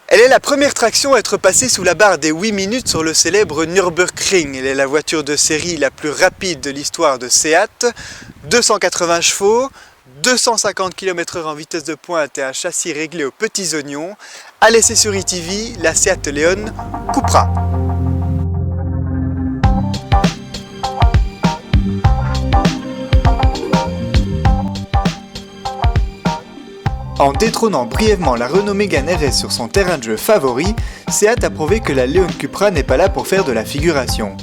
Elle est la première traction à être passée sous la barre des 8 minutes sur le célèbre Nürburgring. Elle est la voiture de série la plus rapide de l'histoire de Seat, 280 chevaux, 250 km/h en vitesse de pointe et un châssis réglé aux petits oignons. À l'essai sur ETV, la Seat Leon Cupra. En détrônant brièvement la Renault Mégane RS sur son terrain de jeu favori, Seat a prouvé que la Leon Cupra n'est pas là pour faire de la figuration.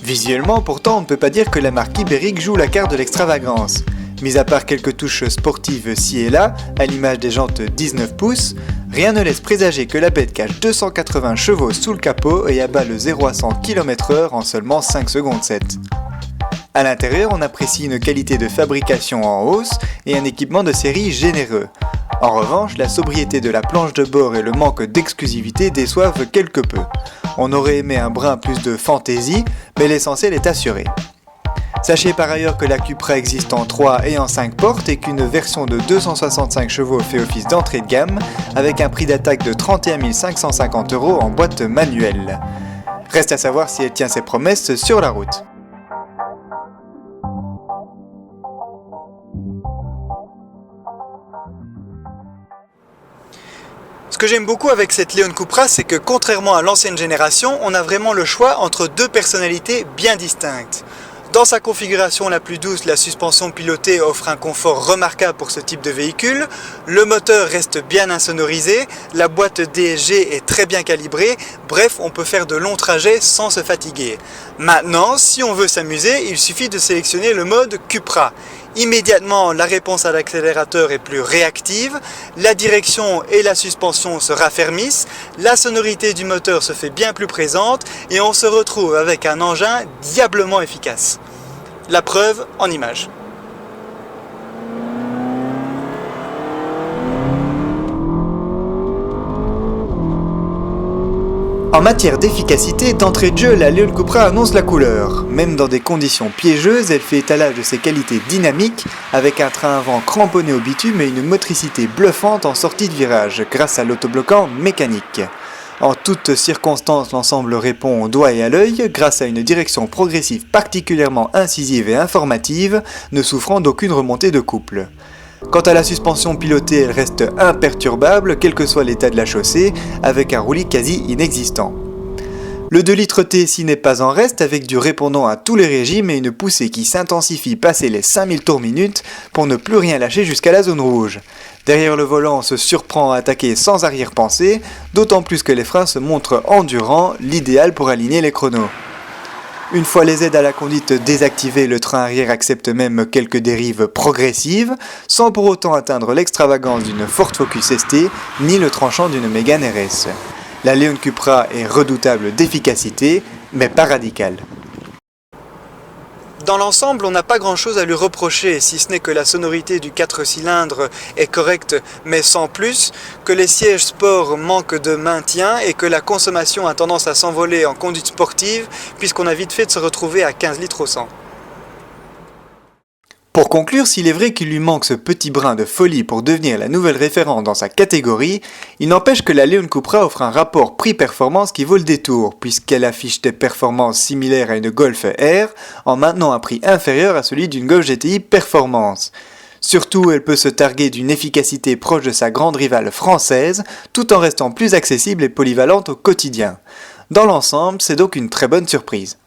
Visuellement, pourtant, on ne peut pas dire que la marque ibérique joue la carte de l'extravagance. Mis à part quelques touches sportives ci et là, à l'image des jantes 19 pouces, rien ne laisse présager que la bête cache 280 chevaux sous le capot et abat le 0 à 100 km/h en seulement 5 secondes 7. À l'intérieur, on apprécie une qualité de fabrication en hausse et un équipement de série généreux. En revanche, la sobriété de la planche de bord et le manque d'exclusivité déçoivent quelque peu. On aurait aimé un brin plus de fantaisie, mais l'essentiel est assuré. Sachez par ailleurs que la Cupra existe en 3 et en 5 portes et qu'une version de 265 chevaux fait office d'entrée de gamme avec un prix d'attaque de 31 550 € en boîte manuelle. Reste à savoir si elle tient ses promesses sur la route. Ce que j'aime beaucoup avec cette Leon Cupra, c'est que contrairement à l'ancienne génération, on a vraiment le choix entre deux personnalités bien distinctes. Dans sa configuration la plus douce, la suspension pilotée offre un confort remarquable pour ce type de véhicule. Le moteur reste bien insonorisé, la boîte DSG est très bien calibrée, bref, on peut faire de longs trajets sans se fatiguer. Maintenant, si on veut s'amuser, il suffit de sélectionner le mode Cupra. Immédiatement, la réponse à l'accélérateur est plus réactive, la direction et la suspension se raffermissent, la sonorité du moteur se fait bien plus présente et on se retrouve avec un engin diablement efficace. La preuve en images. En matière d'efficacité, d'entrée de jeu, la Leon Cupra annonce la couleur. Même dans des conditions piégeuses, elle fait étalage de ses qualités dynamiques, avec un train avant cramponné au bitume et une motricité bluffante en sortie de virage, grâce à l'autobloquant mécanique. En toutes circonstances, l'ensemble répond au doigt et à l'œil, grâce à une direction progressive particulièrement incisive et informative, ne souffrant d'aucune remontée de couple. Quant à la suspension pilotée, elle reste imperturbable, quel que soit l'état de la chaussée, avec un roulis quasi inexistant. Le 2 litres TSI n'est pas en reste, avec du répondant à tous les régimes et une poussée qui s'intensifie passé les 5000 tours minute pour ne plus rien lâcher jusqu'à la zone rouge. Derrière le volant, on se surprend à attaquer sans arrière-pensée, d'autant plus que les freins se montrent endurants, l'idéal pour aligner les chronos. Une fois les aides à la conduite désactivées, le train arrière accepte même quelques dérives progressives, sans pour autant atteindre l'extravagance d'une Ford Focus ST, ni le tranchant d'une Mégane RS. La Leon Cupra est redoutable d'efficacité, mais pas radicale. Dans l'ensemble, on n'a pas grand chose à lui reprocher, si ce n'est que la sonorité du 4 cylindres est correcte, mais sans plus, que les sièges sport manquent de maintien et que la consommation a tendance à s'envoler en conduite sportive, puisqu'on a vite fait de se retrouver à 15 litres au 100. Pour conclure, s'il est vrai qu'il lui manque ce petit brin de folie pour devenir la nouvelle référence dans sa catégorie, il n'empêche que la Leon Cupra offre un rapport prix-performance qui vaut le détour, puisqu'elle affiche des performances similaires à une Golf R, en maintenant un prix inférieur à celui d'une Golf GTI Performance. Surtout, elle peut se targuer d'une efficacité proche de sa grande rivale française, tout en restant plus accessible et polyvalente au quotidien. Dans l'ensemble, c'est donc une très bonne surprise.